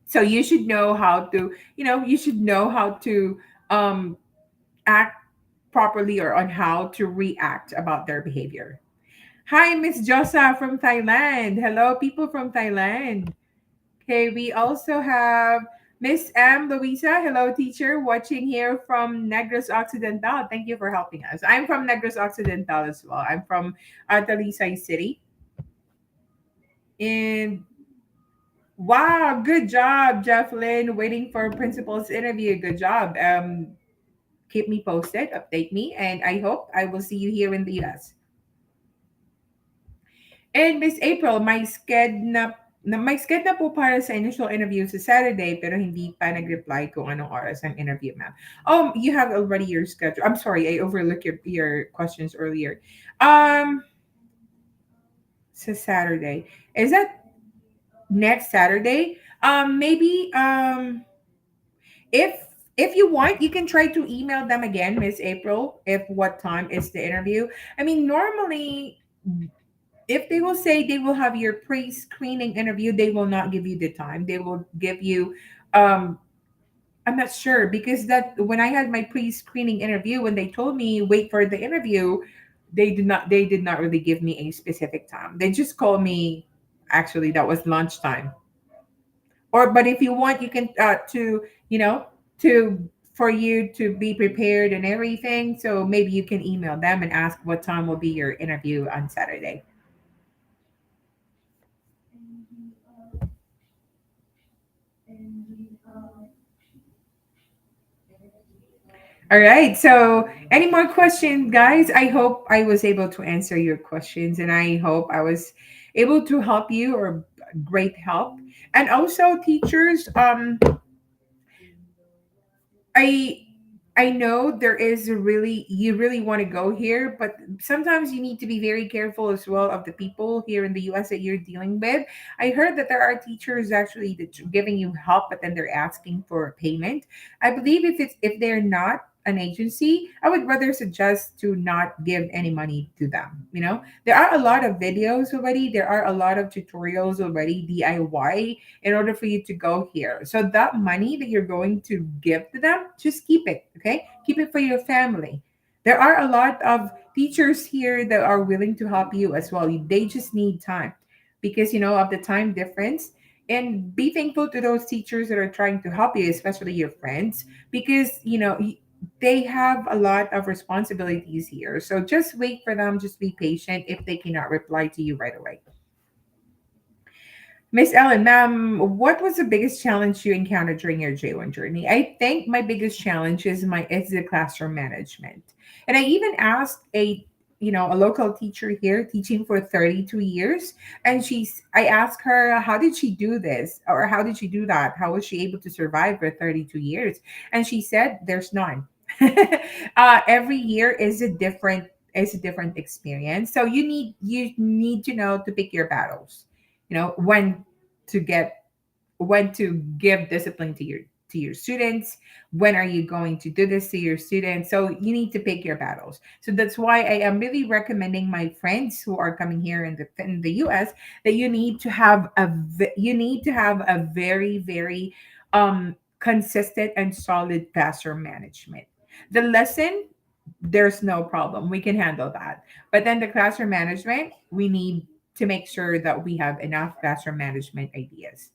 So you should know how to, um, act properly, or on how to react about their behavior. Hi, Miss Josa from Thailand. Hello, people from Thailand. Okay, we also have Miss M. Louisa. Hello, teacher, watching here from Negros Occidental. Thank you for helping us. I'm from Negros Occidental as well. I'm from Talisay City. And wow, good job, Jefflyn. Waiting for principal's interview. Good job. keep me posted, update me, and I hope I will see you here in the US. And Miss April, may sked na po para sa initial interview sa Saturday pero hindi pa nag-reply kung anong oras ang interview, ma'am. You have already your schedule. I'm sorry, I overlooked your questions earlier. Um, sa Saturday. Is that next Saturday? Maybe if if you want, you can try to email them again, Miss April, if what time is the interview. I mean, normally if they will say they will have your pre-screening interview, they will not give you the time. They will give you um I'm not sure because that when I had my pre-screening interview, when they told me wait for the interview, they did not really give me a specific time. They just called me, actually that was lunchtime. Or but if you want, you can to to for you to be prepared and everything. So maybe you can email them and ask what time will be your interview on Saturday. All right. So, any more questions, guys? I hope I was able to answer your questions and I hope I was able to help you or great help. And also, teachers, I I know there is a really you really want to go here, but sometimes you need to be very careful as well of the people here in the US that you're dealing with. I heard that there are teachers actually that giving you help, but then they're asking for a payment. I believe if they're not an agency, I would rather suggest to not give any money to them. There are a lot of videos already, there are a lot of tutorials already, DIY, in order for you to go here. So that money that you're going to give to them, just keep it, okay? Keep it for your family. There are a lot of teachers here that are willing to help you as well. They just need time because of the time difference. And be thankful to those teachers that are trying to help you, especially your friends, because they have a lot of responsibilities here. So just wait for them, just be patient if they cannot reply to you right away. Miss Ellen, what was the biggest challenge you encountered during your J1 journey? I think my biggest challenge is the classroom management. And I even asked a local teacher here teaching for 32 years, and I asked her how did she do this or how did she do that? How was she able to survive for 32 years? And she said there's none. Every year is a different experience. So you need to know to pick your battles, when to get when to give discipline to your students. When are you going to do this to your students? So you need to pick your battles. So that's why I am really recommending my friends who are coming here in the US that you need to have a very very consistent and solid classroom management. The lesson, there's no problem, we can handle that. But then the classroom management, we need to make sure that we have enough classroom management ideas.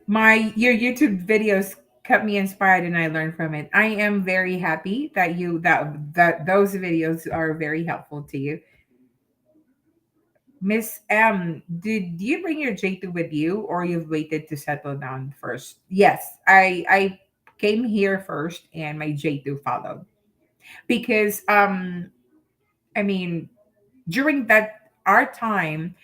Your YouTube videos kept me inspired and I learned from it. I am very happy that those videos are very helpful to you. Miss M, did you bring your J2 with you or you've waited to settle down first? Yes, I came here first and my J2 followed because I mean during that our time,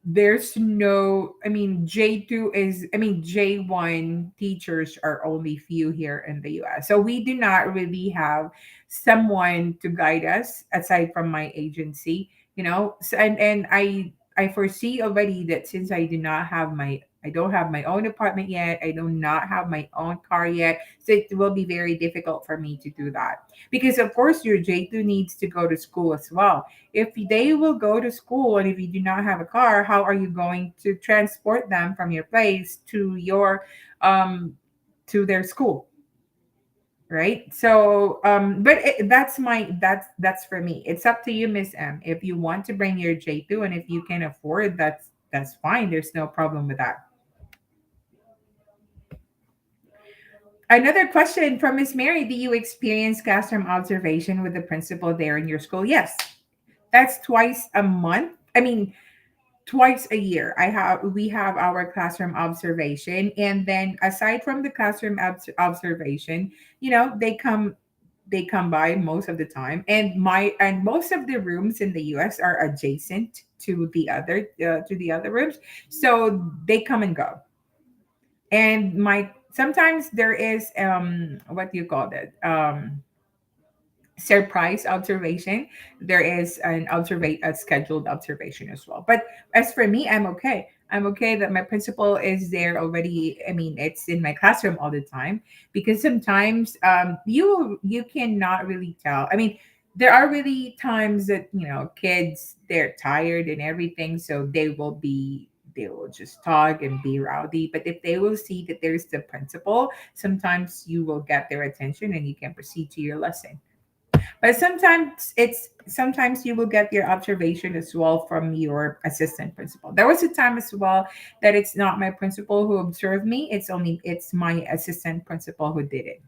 there's no J2 J1 teachers are only few here in the US, so we do not really have someone to guide us aside from my agency. So, and I foresee already that since I don't have my own apartment yet, I do not have my own car yet, so it will be very difficult for me to do that because of course your J2 needs to go to school as well. If they will go to school and if you do not have a car, how are you going to transport them from your place um to their school, right? So that's for me. It's up to you, Miss M. If you want to bring your J2 and if you can afford, that's fine, there's no problem with that. Another question from Miss Mary: do you experience classroom observation with the principal there in your school? Yes, that's twice a month. twice a year we have our classroom observation, and then aside from the classroom observation, they come by most of the time, and most of the rooms in the US are adjacent to the other rooms, so they come and go. And my sometimes there is what do you call that, surprise observation. There is an observate a scheduled observation as well. But as for me, I'm okay. I'm okay that my principal is there already. I mean, it's in my classroom all the time, because sometimes you cannot really tell. I mean, there are really times that kids, they're tired and everything, so they will just talk and be rowdy. But if they will see that there's the principal, sometimes you will get their attention and you can proceed to your lesson. But sometimes you will get your observation as well from your assistant principal. There was a time as well that it's not my principal who observed me. It's my assistant principal who did it.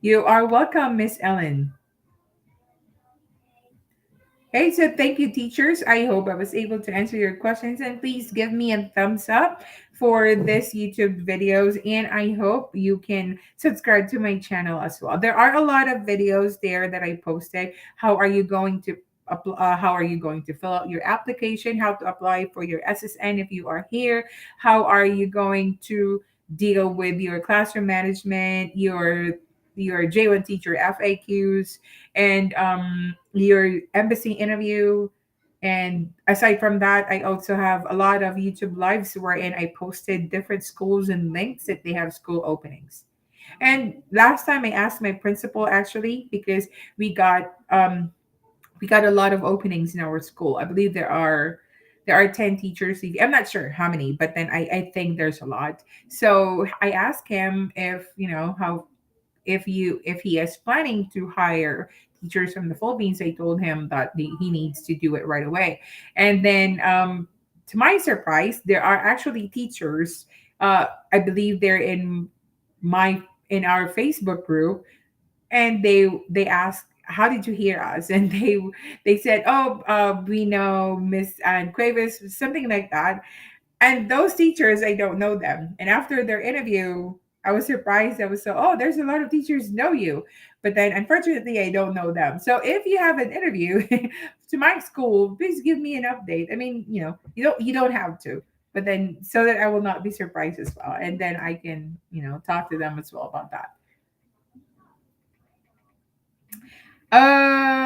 You are welcome, Miss Ellen. Okay, so thank you, teachers. I hope I was able to answer your questions, and please give me a thumbs up for this YouTube videos. And I hope you can subscribe to my channel as well. There are a lot of videos there that I posted. How are you going to fill out your application? How to apply for your SSN if you are here? How are you going to deal with your classroom management, your J1 teacher FAQs, and your embassy interview. And aside from that, I also have a lot of YouTube lives wherein I posted different schools and links that they have school openings. And last time I asked my principal, actually, because we got we got a lot of openings in our school. I believe there are 10 teachers. I'm not sure how many, but then I think there's a lot. So I asked him if how if he is planning to hire teachers from the Philippines. I told him that he needs to do it right away. And then to my surprise, there are actually teachers. I believe they're my in our Facebook group, and they asked, how did you hear us? And they said, oh, we know Miss Ann Cuevas, something like that. And those teachers, I don't know them. And after their interview, I was surprised. I was so, oh, there's a lot of teachers know you. But then unfortunately, I don't know them. So if you have an interview to my school, please give me an update. I mean, you don't have to. But then so that I will not be surprised as well. And then I can, talk to them as well about that.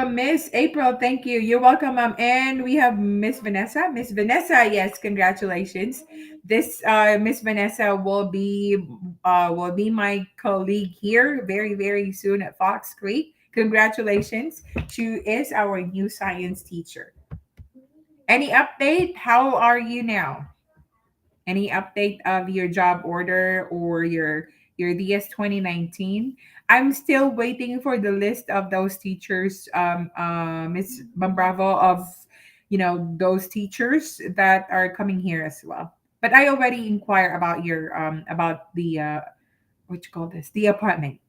Miss April, thank you. You're welcome, and we have Miss Vanessa. Miss Vanessa, yes, congratulations. This Miss Vanessa will be my colleague here very very soon at Fox Creek. Congratulations. She is our new science teacher. Any update? How are you now? Any update of your job order or your DS 2019? I'm still waiting for the list of those teachers, Miss Bambravo, of those teachers that are coming here as well. But I already inquire about your about the what you call this, the apartment.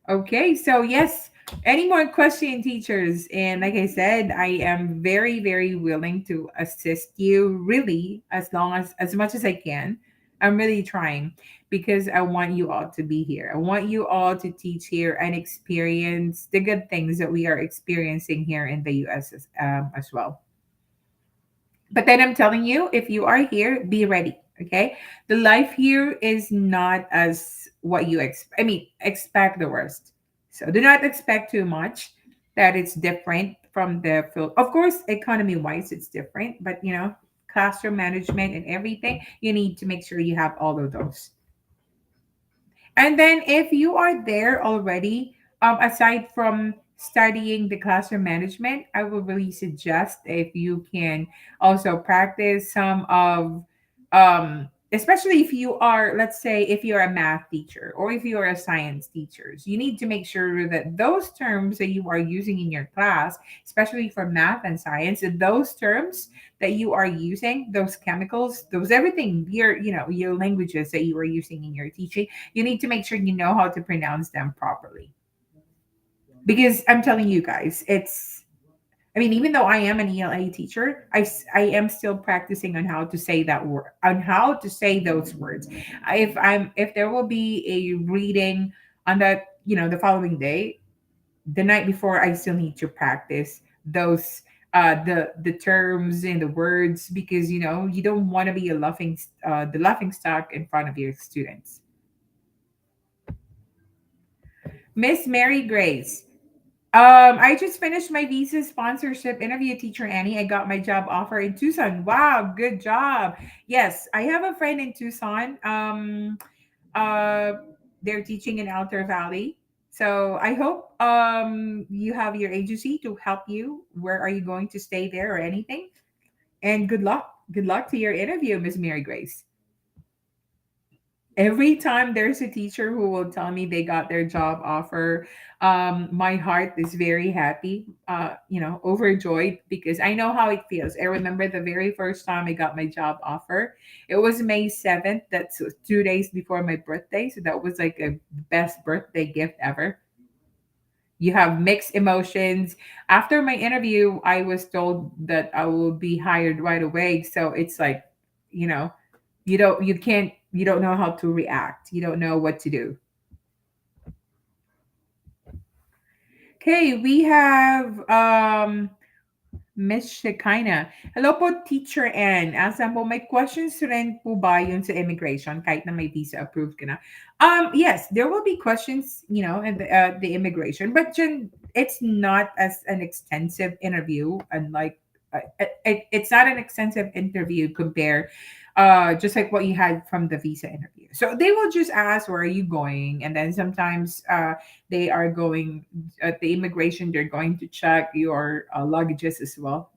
Okay, so yes, any more question, teachers? And like I said, I am very, very willing to assist you, really, as much as I can. I'm really trying because I want you all to be here. I want you all to teach here and experience the good things that we are experiencing here in the US as well. But then I'm telling you, if you are here, be ready. Okay. The life here is not as what you expect. I mean, expect the worst. So do not expect too much, that it's different from the field. Of course, economy wise, it's different, but classroom management and everything, you need to make sure you have all of those. And then if you are there already, aside from studying the classroom management, I would really suggest if you can also practice some of, especially if you are, let's say, if you're a math teacher or if you're a science teacher, you need to make sure that those terms that you are using in your class, especially for math and science, that those terms that you are using, those chemicals, those everything, your languages that you are using in your teaching, you need to make sure you know how to pronounce them properly. Because I'm telling you guys, I mean, even though I am an ELA teacher, I am still practicing on how to say that word, on how to say those words. If there will be a reading on that, the following day, the night before, I still need to practice those the terms and the words, because you don't want to be a laughing stock in front of your students. Miss Mary Grace. I just finished my visa sponsorship interview, teacher Annie. I got my job offer in Tucson. Wow, good job. Yes, I have a friend in Tucson. Uh, they're teaching in Altar Valley. So I hope you have your agency to help you. Where are you going to stay there or anything? And good luck. Good luck to your interview, Miss Mary Grace. Every time there's a teacher who will tell me they got their job offer, my heart is very happy, overjoyed, because I know how it feels. I remember the very first time I got my job offer. It was May 7th. That's 2 days before my birthday. So that was like a best birthday gift ever. You have mixed emotions. After my interview, I was told that I will be hired right away. So it's like, you know, you don't know how to react. You don't know what to do. Okay, we have Miss Shekinah. Hello po, Teacher Ann. Asan po, may questions rin po ba yun sa immigration kahit na may visa approved ka na? Yes, there will be questions, in the immigration, but it's not as an extensive interview, unlike it's not an extensive interview compare just like what you had from the visa interview. So they will just ask, where are you going? And then sometimes they are going at the immigration, they're going to check your luggages as well,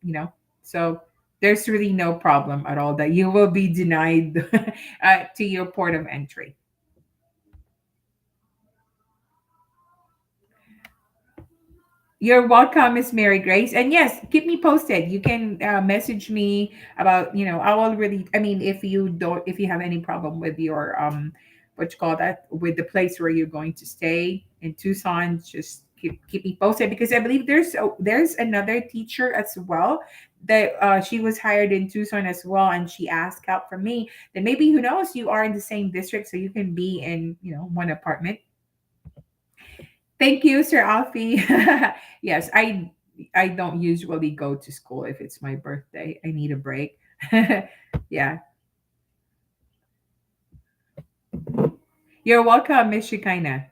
so there's really no problem at all that you will be denied to your port of entry. You're welcome, Miss Mary Grace. And yes, keep me posted. You can message me about, I will really, I mean, if you have any problem with your, what you call that, with the place where you're going to stay in Tucson, just keep me posted, because I believe there's another teacher as well that she was hired in Tucson as well. And she asked help from me. Then maybe, who knows, you are in the same district. So you can be in, one apartment. Thank you, Sir Alfie. Yes, I don't usually go to school if it's my birthday. I need a break. Yeah. You're welcome, Miss Shikaina.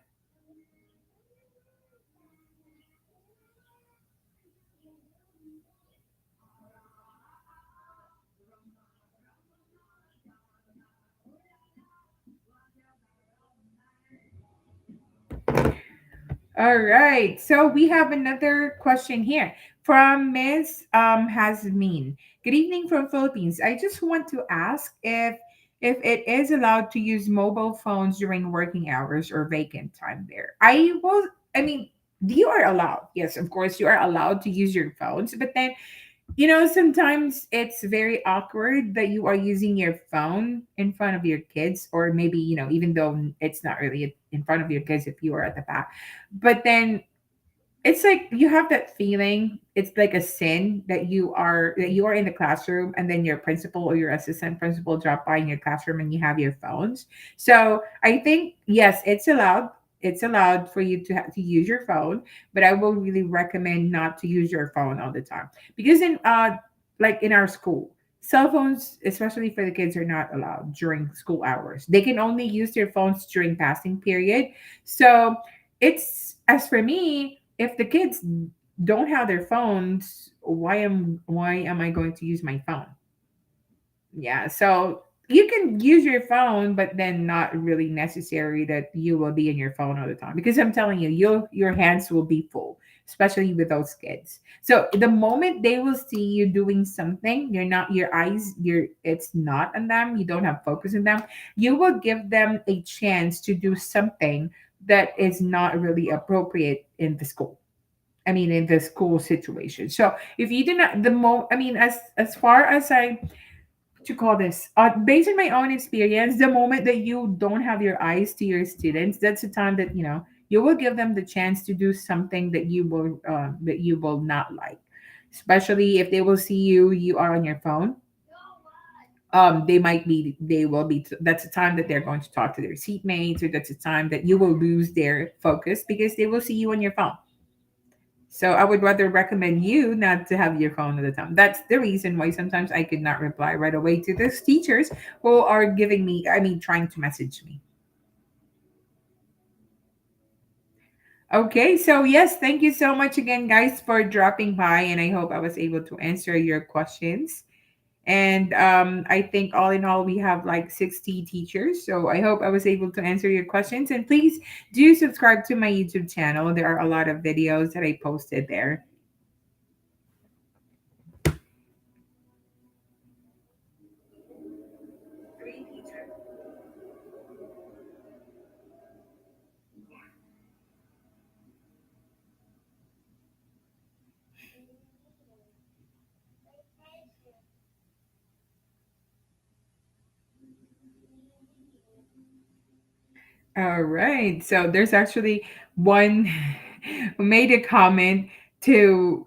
All right. So we have another question here from Miss Hasmin. Good evening from Philippines. I just want to ask if it is allowed to use mobile phones during working hours or vacant time there. I mean, you are allowed. Yes, of course you are allowed to use your phones, but then sometimes it's very awkward that you are using your phone in front of your kids, or maybe, even though it's not really in front of your kids if you are at the back. But then it's like you have that feeling. It's like a sin that you are in the classroom, and then your principal or your assistant principal drop by in your classroom and you have your phones. So I think, yes, it's allowed. It's allowed for you to use your phone, but I will really recommend not to use your phone all the time, because in like in our school, cell phones, especially for the kids, are not allowed during school hours. They can only use their phones during passing period. So it's, as for me, if the kids don't have their phones, why am I going to use my phone? Yeah, so you can use your phone, but then not really necessary that you will be in your phone all the time, because I'm telling you, your hands will be full, especially with those kids. So the moment they will see you doing something, you're not your eyes, it's not on them, you don't have focus on them, you will give them a chance to do something that is not really appropriate in the school. I mean, in the school situation. So if you do not, I mean, as far as to call this, based on my own experience, the moment that you don't have your eyes to your students, that's the time that you will give them the chance to do something that you will not like. especially if they will see you are on your phone. They will be, that's the time that they're going to talk to their seatmates, or that's the time that you will lose their focus because they will see you on your phone. So I would rather recommend you not to have your phone at the time. That's the reason why sometimes I could not reply right away to those teachers who are giving me, I mean, trying to message me. Okay, so yes, thank you so much again, guys, for dropping by, and I hope I was able to answer your questions. And I think all in all, we have like 60 teachers. So I hope I was able to answer your questions. And please do subscribe to my YouTube channel. There are a lot of videos that I posted there. All right. So there's actually one who made a comment to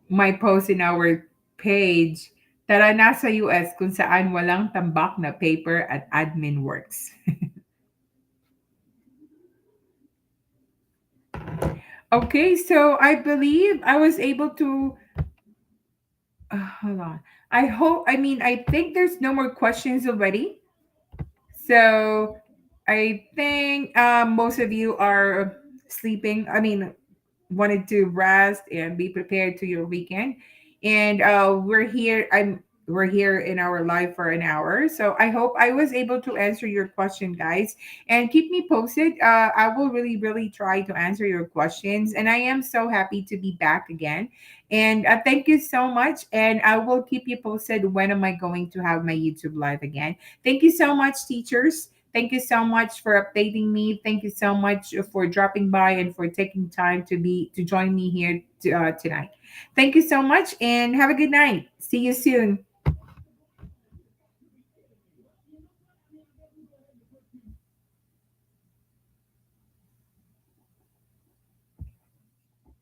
my post in our page. Tara na sa US kung saan walang tambak na paper at admin works. Okay, so I believe I was able to. Hold on. I hope, I mean, I think there's no more questions already. So I think most of you are sleeping. I mean, wanted to rest and be prepared to your weekend. And we're here in our live for an hour. So I hope I was able to answer your question, guys. And keep me posted. I will really, really try to answer your questions. And I am so happy to be back again. And thank you so much. And I will keep you posted when am I going to have my YouTube live again. Thank you so much, teachers. Thank you so much for updating me. Thank you so much for dropping by and for taking time to join me here tonight. Thank you so much and have a good night. See you soon.